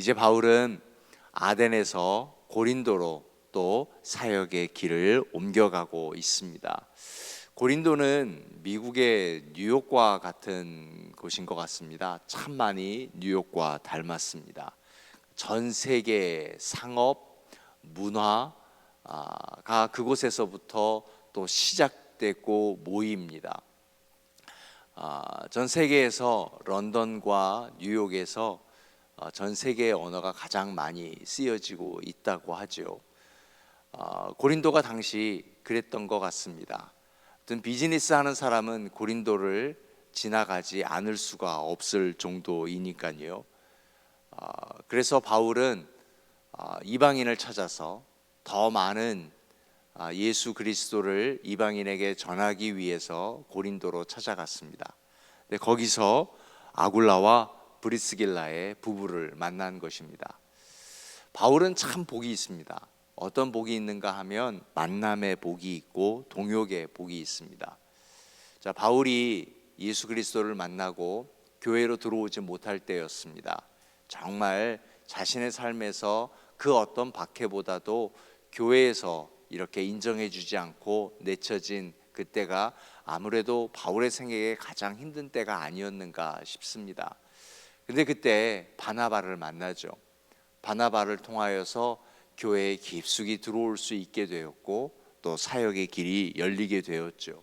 이제 바울은 아덴에서 고린도로 또 사역의 길을 옮겨가고 있습니다. 고린도는 미국의 뉴욕과 같은 곳인 것 같습니다. 참 많이 뉴욕과 닮았습니다. 전 세계 상업, 문화가 그곳에서부터 또 시작됐고 모입니다. 전 세계에서 런던과 뉴욕에서 전 세계의 언어가 가장 많이 쓰여지고 있다고 하죠. 고린도가 당시 그랬던 것 같습니다. 어떤 비즈니스 하는 사람은 고린도를 지나가지 않을 수가 없을 정도이니까요. 그래서 바울은 이방인을 찾아서 더 많은 예수 그리스도를 이방인에게 전하기 위해서 고린도로 찾아갔습니다. 근데 거기서 아굴라와 브리스길라의 부부를 만난 것입니다. 바울은 참 복이 있습니다. 어떤 복이 있는가 하면 만남의 복이 있고 동역의 복이 있습니다. 자, 바울이 예수 그리스도를 만나고 교회로 들어오지 못할 때였습니다. 정말 자신의 삶에서 그 어떤 박해보다도 교회에서 이렇게 인정해 주지 않고 내쳐진 그때가 아무래도 바울의 생애에 가장 힘든 때가 아니었는가 싶습니다. 근데 그때 바나바를 만나죠. 바나바를 통하여서 교회에 깊숙이 들어올 수 있게 되었고 또 사역의 길이 열리게 되었죠.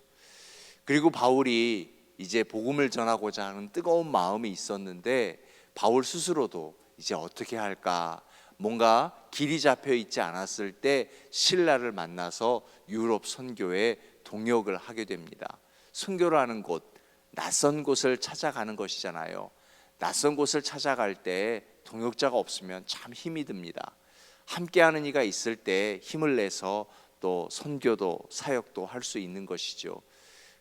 그리고 바울이 이제 복음을 전하고자 하는 뜨거운 마음이 있었는데 바울 스스로도 이제 어떻게 할까, 뭔가 길이 잡혀 있지 않았을 때 신라를 만나서 유럽 선교에 동역을 하게 됩니다. 선교라는 곳, 낯선 곳을 찾아가는 것이잖아요. 낯선 곳을 찾아갈 때 동역자가 없으면 참 힘이 듭니다. 함께하는 이가 있을 때 힘을 내서 또 선교도 사역도 할 수 있는 것이죠.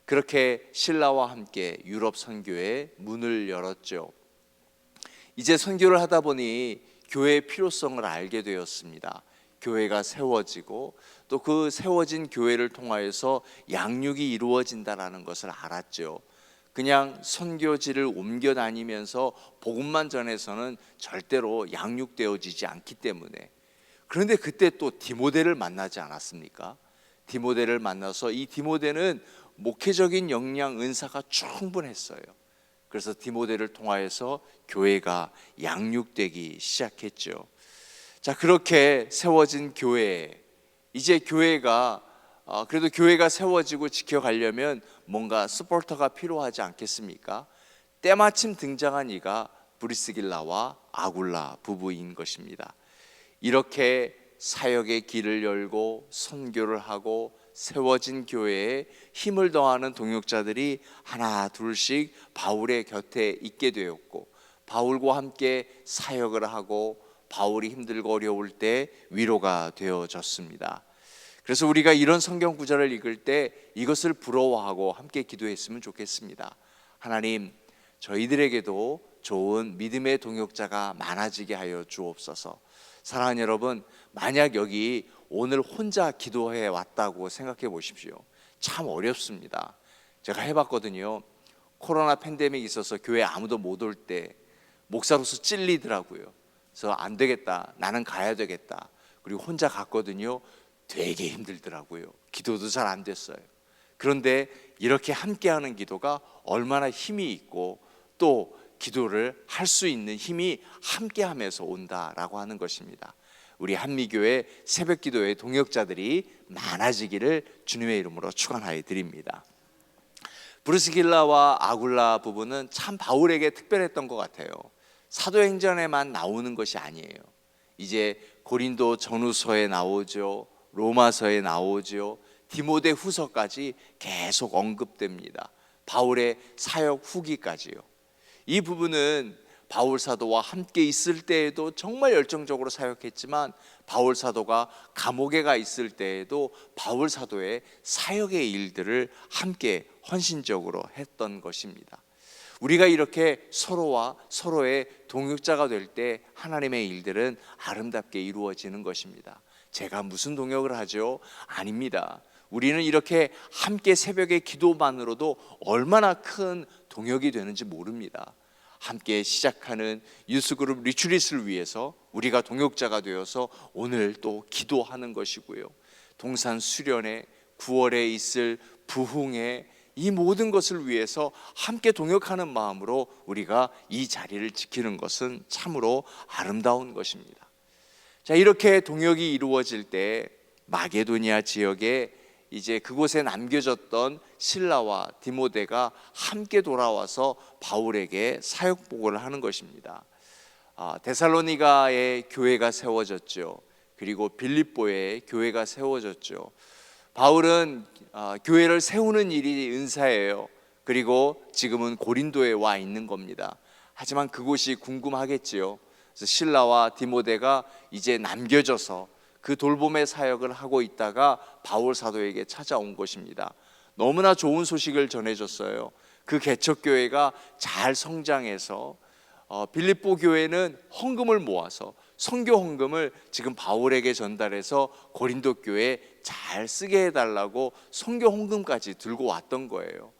그렇게 신라와 함께 유럽 선교에 문을 열었죠. 이제 선교를 하다 보니 교회의 필요성을 알게 되었습니다. 교회가 세워지고 또 그 세워진 교회를 통하여서 양육이 이루어진다는 것을 알았죠. 그냥 선교지를 옮겨 다니면서 복음만 전해서는 절대로 양육되어지지 않기 때문에. 그런데 그때 또 디모데를 만나지 않았습니까? 디모데를 만나서 이 디모데는 목회적인 역량, 은사가 충분했어요. 그래서 디모데를 통하여서 교회가 양육되기 시작했죠. 자, 그렇게 세워진 교회, 이제 교회가 그래도 교회가 세워지고 지켜가려면 뭔가 스포터가 필요하지 않겠습니까? 때마침 등장한 이가 브리스길라와 아굴라 부부인 것입니다. 이렇게 사역의 길을 열고 선교를 하고 세워진 교회에 힘을 더하는 동역자들이 하나 둘씩 바울의 곁에 있게 되었고, 바울과 함께 사역을 하고 바울이 힘들고 어려울 때 위로가 되어졌습니다. 그래서 우리가 이런 성경 구절을 읽을 때 이것을 부러워하고 함께 기도했으면 좋겠습니다. 하나님, 저희들에게도 좋은 믿음의 동역자가 많아지게 하여 주옵소서. 사랑하는 여러분, 만약 여기 오늘 혼자 기도해 왔다고 생각해 보십시오. 참 어렵습니다. 제가 해봤거든요. 코로나 팬데믹이 있어서 교회 아무도 못 올 때 목사로서 찔리더라고요. 그래서 안 되겠다, 나는 가야 되겠다. 그리고 혼자 갔거든요. 되게 힘들더라고요. 기도도 잘 안 됐어요. 그런데 이렇게 함께하는 기도가 얼마나 힘이 있고 또 기도를 할 수 있는 힘이 함께하면서 온다라고 하는 것입니다. 우리 한미교회 새벽기도의 동역자들이 많아지기를 주님의 이름으로 축원하여 드립니다. 브리스길라와 아굴라 부부는 참 바울에게 특별했던 것 같아요. 사도행전에만 나오는 것이 아니에요. 이제 고린도 전후서에 나오죠. 로마서에 나오죠. 디모데 후서까지 계속 언급됩니다. 바울의 사역 후기까지요. 이 부분은 바울 사도와 함께 있을 때에도 정말 열정적으로 사역했지만 바울 사도가 감옥에 가 있을 때에도 바울 사도의 사역의 일들을 함께 헌신적으로 했던 것입니다. 우리가 이렇게 서로와 서로의 동역자가 될 때 하나님의 일들은 아름답게 이루어지는 것입니다. 제가 무슨 동역을 하죠? 아닙니다. 우리는 이렇게 함께 새벽의 기도만으로도 얼마나 큰 동역이 되는지 모릅니다. 함께 시작하는 유스그룹 리트릿을 위해서 우리가 동역자가 되어서 오늘 또 기도하는 것이고요. 동산 수련회, 9월에 있을 부흥회, 이 모든 것을 위해서 함께 동역하는 마음으로 우리가 이 자리를 지키는 것은 참으로 아름다운 것입니다. 자, 이렇게 동역이 이루어질 때 마게도니아 지역에 이제 그곳에 남겨졌던 실라와 디모데가 함께 돌아와서 바울에게 사역 보고를 하는 것입니다. 데살로니가에 교회가 세워졌죠. 그리고 빌립보에 교회가 세워졌죠. 바울은 교회를 세우는 일이 은사예요. 그리고 지금은 고린도에 와 있는 겁니다. 하지만 그곳이 궁금하겠지요. 그래서 실라와 디모데가 이제 남겨져서 그 돌봄의 사역을 하고 있다가 바울 사도에게 찾아온 것입니다. 너무나 좋은 소식을 전해줬어요. 그 개척교회가 잘 성장해서 빌립보 교회는 헌금을 모아서 선교 헌금을 지금 바울에게 전달해서 고린도 교회에 잘 쓰게 해달라고 선교 헌금까지 들고 왔던 거예요.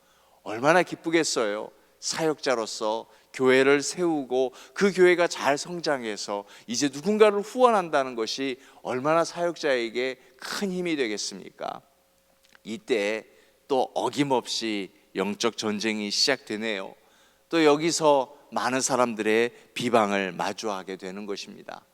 얼마나 기쁘겠어요. 사역자로서 교회를 세우고 그 교회가 잘 성장해서 이제 누군가를 후원한다는 것이 얼마나 사역자에게 큰 힘이 되겠습니까? 이때 또 어김없이 영적 전쟁이 시작되네요. 또 여기서 많은 사람들의 비방을 마주하게 되는 것입니다.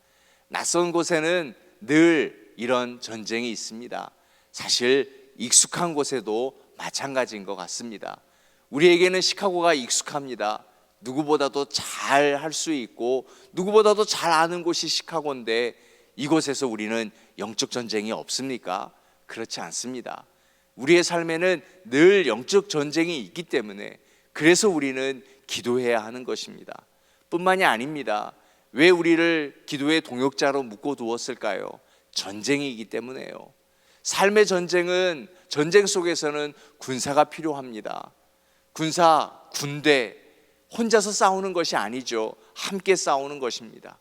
낯선 곳에는 늘 이런 전쟁이 있습니다. 사실 익숙한 곳에도 마찬가지인 것 같습니다. 우리에게는 시카고가 익숙합니다. 누구보다도 잘 할 수 있고 누구보다도 잘 아는 곳이 시카고인데 이곳에서 우리는 영적 전쟁이 없습니까? 그렇지 않습니다. 우리의 삶에는 늘 영적 전쟁이 있기 때문에 그래서 우리는 기도해야 하는 것입니다. 뿐만이 아닙니다. 왜 우리를 기도의 동역자로 묶어두었을까요? 전쟁이기 때문에요. 삶의 전쟁은, 전쟁 속에서는 군사가 필요합니다. 군대 혼자서 싸우는 것이 아니죠. 함께 싸우는 것입니다.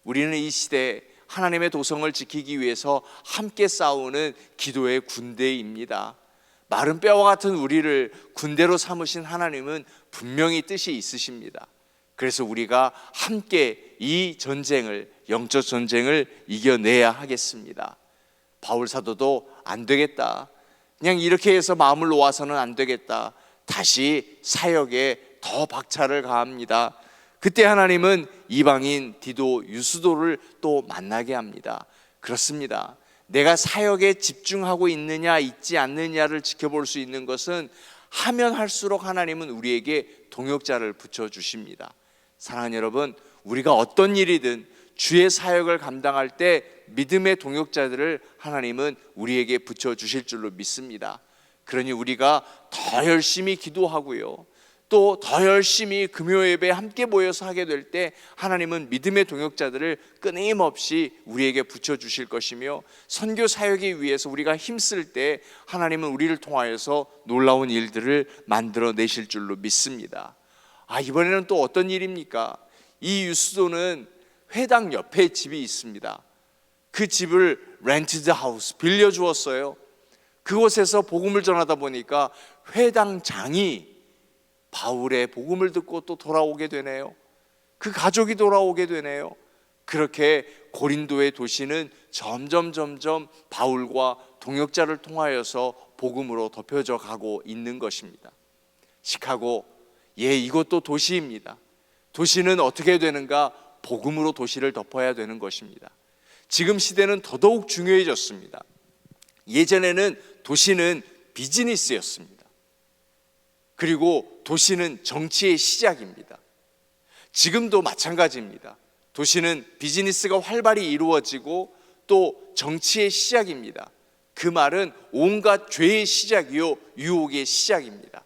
우리는 이 시대에 하나님의 도성을 지키기 위해서 함께 싸우는 기도의 군대입니다. 마른 뼈와 같은 우리를 군대로 삼으신 하나님은 분명히 뜻이 있으십니다. 그래서 우리가 함께 이 전쟁을, 영적 전쟁을 이겨내야 하겠습니다. 바울 사도도 안 되겠다, 그냥 이렇게 해서 마음을 놓아서는 안 되겠다, 다시 사역에 더 박차를 가합니다. 그때 하나님은 이방인 디도, 유스도를 또 만나게 합니다. 그렇습니다. 내가 사역에 집중하고 있느냐 있지 않느냐를 지켜볼 수 있는 것은 하면 할수록 하나님은 우리에게 동역자를 붙여주십니다. 사랑하는 여러분, 우리가 어떤 일이든 주의 사역을 감당할 때 믿음의 동역자들을 하나님은 우리에게 붙여주실 줄로 믿습니다. 그러니 우리가 더 열심히 기도하고요, 또 더 열심히 금요 예배에 함께 모여서 하게 될 때 하나님은 믿음의 동역자들을 끊임없이 우리에게 붙여주실 것이며, 선교 사역을 위해서 우리가 힘쓸 때 하나님은 우리를 통하여서 놀라운 일들을 만들어내실 줄로 믿습니다. 이번에는 또 어떤 일입니까? 이 유스도는 회당 옆에 집이 있습니다. 그 집을 렌티드 하우스, 빌려주었어요. 그곳에서 복음을 전하다 보니까 회당장이 바울의 복음을 듣고 또 돌아오게 되네요. 그 가족이 돌아오게 되네요. 그렇게 고린도의 도시는 점점 바울과 동역자를 통하여서 복음으로 덮여져 가고 있는 것입니다. 시카고, 이것도 도시입니다. 도시는 어떻게 되는가? 복음으로 도시를 덮어야 되는 것입니다. 지금 시대는 더더욱 중요해졌습니다. 예전에는 도시는 비즈니스였습니다. 그리고 도시는 정치의 시작입니다. 지금도 마찬가지입니다. 도시는 비즈니스가 활발히 이루어지고 또 정치의 시작입니다. 그 말은 온갖 죄의 시작이요 유혹의 시작입니다.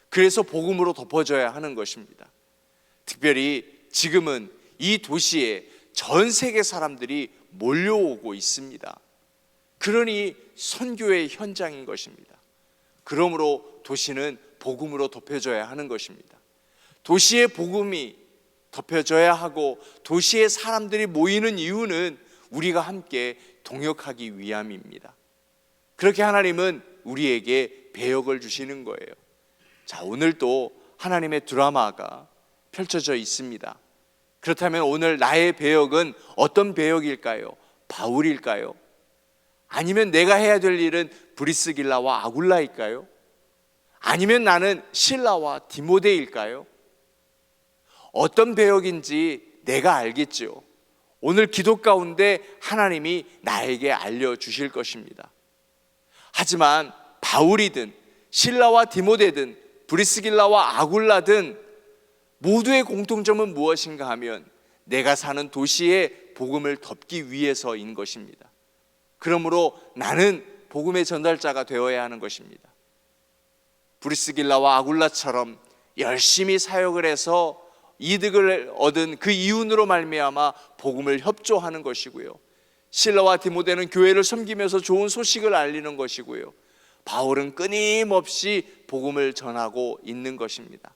그래서 복음으로 덮어져야 하는 것입니다. 특별히 지금은 이 도시에 전 세계 사람들이 몰려오고 있습니다. 그러니 선교의 현장인 것입니다. 그러므로 도시는 복음으로 덮여져야 하는 것입니다. 도시의 복음이 덮여져야 하고 도시의 사람들이 모이는 이유는 우리가 함께 동역하기 위함입니다. 그렇게 하나님은 우리에게 배역을 주시는 거예요. 자, 오늘도 하나님의 드라마가 펼쳐져 있습니다. 그렇다면 오늘 나의 배역은 어떤 배역일까요? 바울일까요? 아니면 내가 해야 될 일은 브리스길라와 아굴라일까요? 아니면 나는 실라와 디모데일까요? 어떤 배역인지 내가 알겠죠. 오늘 기도 가운데 하나님이 나에게 알려주실 것입니다. 하지만 바울이든 실라와 디모데든 브리스길라와 아굴라든 모두의 공통점은 무엇인가 하면 내가 사는 도시에 복음을 덮기 위해서인 것입니다. 그러므로 나는 복음의 전달자가 되어야 하는 것입니다. 브리스길라와 아굴라처럼 열심히 사역을 해서 이득을 얻은 그 이윤으로 말미암아 복음을 협조하는 것이고요, 실라와 디모데는 교회를 섬기면서 좋은 소식을 알리는 것이고요, 바울은 끊임없이 복음을 전하고 있는 것입니다.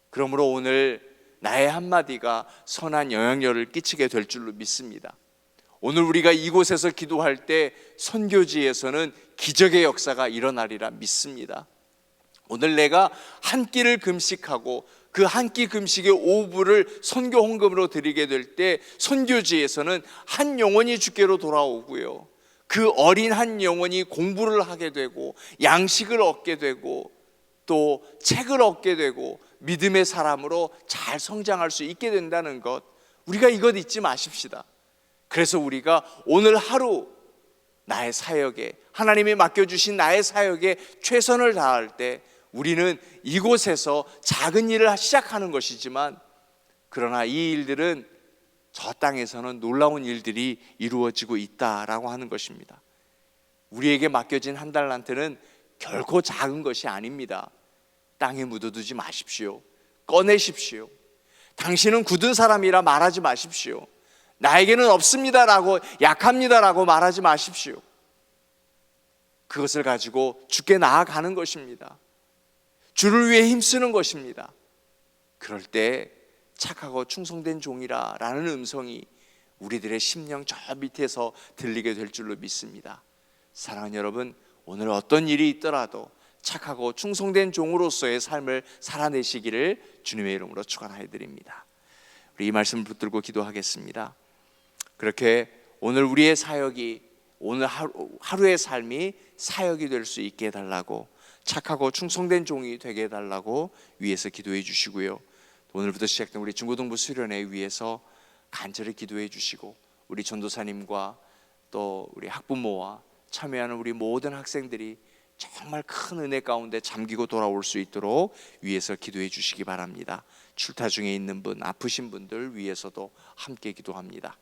그러므로 오늘 나의 한마디가 선한 영향력을 끼치게 될 줄로 믿습니다. 오늘 우리가 이곳에서 기도할 때 선교지에서는 기적의 역사가 일어나리라 믿습니다. 오늘 내가 한 끼를 금식하고 그 한 끼 금식의 5부를 선교 헌금으로 드리게 될 때 선교지에서는 한 영혼이 주께로 돌아오고요, 그 어린 한 영혼이 공부를 하게 되고 양식을 얻게 되고 또 책을 얻게 되고 믿음의 사람으로 잘 성장할 수 있게 된다는 것, 우리가 이것 잊지 마십시다. 그래서 우리가 오늘 하루 나의 사역에, 하나님이 맡겨주신 나의 사역에 최선을 다할 때 우리는 이곳에서 작은 일을 시작하는 것이지만, 그러나 이 일들은 저 땅에서는 놀라운 일들이 이루어지고 있다라고 하는 것입니다. 우리에게 맡겨진 한 달란트는 결코 작은 것이 아닙니다. 땅에 묻어두지 마십시오. 꺼내십시오. 당신은 굳은 사람이라 말하지 마십시오. 나에게는 없습니다라고, 약합니다라고 말하지 마십시오. 그것을 가지고 주께 나아가는 것입니다. 주를 위해 힘쓰는 것입니다. 그럴 때 착하고 충성된 종이라 라는 음성이 우리들의 심령 저 밑에서 들리게 될 줄로 믿습니다. 사랑하는 여러분, 오늘 어떤 일이 있더라도 착하고 충성된 종으로서의 삶을 살아내시기를 주님의 이름으로 축원하여 드립니다. 우리 이 말씀을 붙들고 기도하겠습니다. 그렇게 오늘 우리의 사역이, 오늘 하루의 삶이 사역이 될 수 있게 해달라고, 착하고 충성된 종이 되게 해달라고 위에서 기도해 주시고요, 오늘부터 시작된 우리 중고등부 수련회 위해서 간절히 기도해 주시고, 우리 전도사님과 또 우리 학부모와 참여하는 우리 모든 학생들이 정말 큰 은혜 가운데 잠기고 돌아올 수 있도록 위해서 기도해 주시기 바랍니다. 출타 중에 있는 분, 아프신 분들 위해서도 함께 기도합니다.